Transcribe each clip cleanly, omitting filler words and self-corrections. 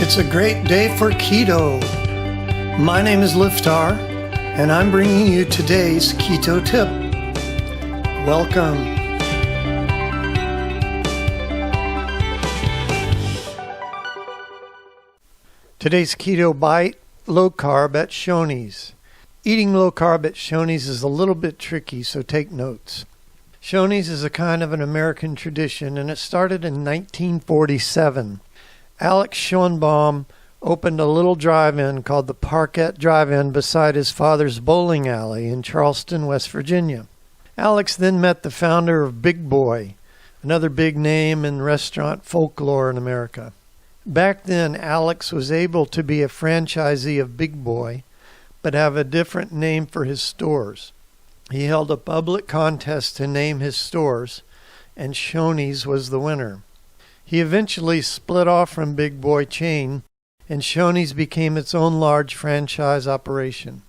It's a great day for keto. My name is Liftar, and I'm bringing you today's keto tip. Welcome. Today's keto bite, low carb at Shoneys. Eating low carb at Shoneys is a little bit tricky, so take notes. Shoneys is a kind of an American tradition, and it started in 1947. Alex Schoenbaum opened a little drive-in called the Parkette Drive-In beside his father's bowling alley in Charleston, West Virginia. Alex then met the founder of Big Boy, another big name in restaurant folklore in America. Back then, Alex was able to be a franchisee of Big Boy, but have a different name for his stores. He held a public contest to name his stores, and Shoneys was the winner. He eventually split off from Big Boy chain, and Shoneys became its own large franchise operation.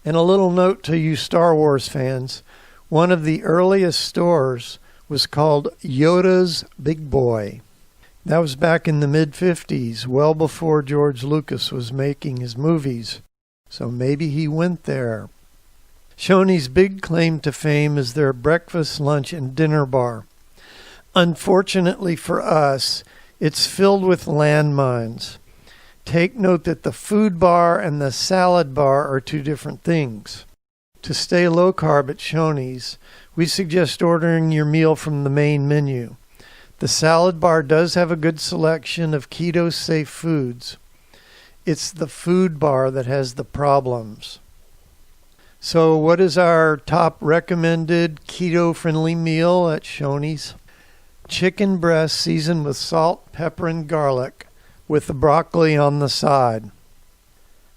And a little note to you Star Wars fans, one of the earliest stores was called Yoda's Big Boy. That was back in the mid-50s, well before George Lucas was making his movies, so maybe he went there. Shoneys' big claim to fame is their breakfast, lunch, and dinner bar. Unfortunately for us, it's filled with landmines. Take note that the food bar and the salad bar are two different things. To stay low carb at Shoneys, we suggest ordering your meal from the main menu. The salad bar does have a good selection of keto-safe foods. It's the food bar that has the problems. So what is our top recommended keto-friendly meal at Shoneys? Chicken breast seasoned with salt, pepper, and garlic with the broccoli on the side.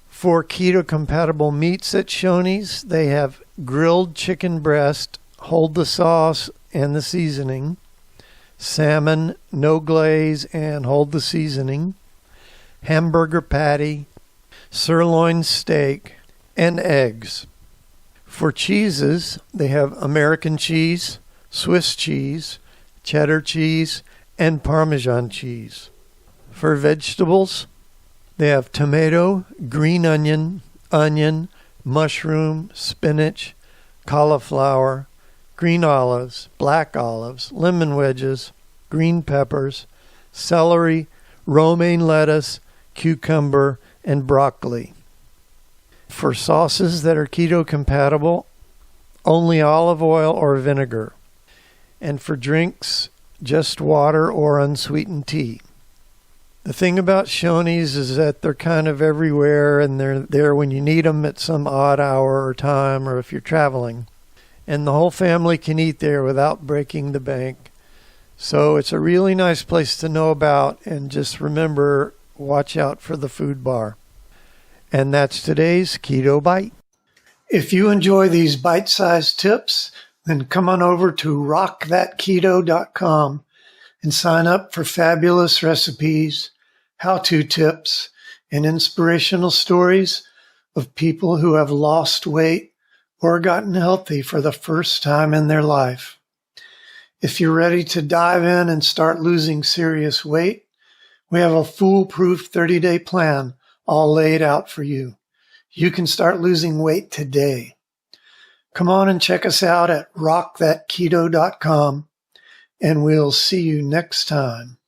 For keto-compatible meats at Shoneys, they have grilled chicken breast, hold the sauce and the seasoning, salmon, no glaze, and hold the seasoning, hamburger patty, sirloin steak, and eggs. For cheeses, they have American cheese, Swiss cheese, cheddar cheese, and Parmesan cheese. For vegetables, they have tomato, green onion, mushroom, spinach, cauliflower, green olives, black olives, lemon wedges, green peppers, celery, romaine lettuce, cucumber, and broccoli. For sauces that are keto compatible, only olive oil or vinegar. And for drinks, just water or unsweetened tea. The thing about Shoneys is that they're kind of everywhere, and they're there when you need them at some odd hour or time, or if you're traveling. And the whole family can eat there without breaking the bank. So it's a really nice place to know about, and just remember, watch out for the food bar. And that's today's Keto Bite. If you enjoy these bite-sized tips, then come on over to rockthatketo.com and sign up for fabulous recipes, how-to tips, and inspirational stories of people who have lost weight or gotten healthy for the first time in their life. If you're ready to dive in and start losing serious weight, we have a foolproof 30-day plan all laid out for you. You can start losing weight today. Come on and check us out at rockthatketo.com, and we'll see you next time.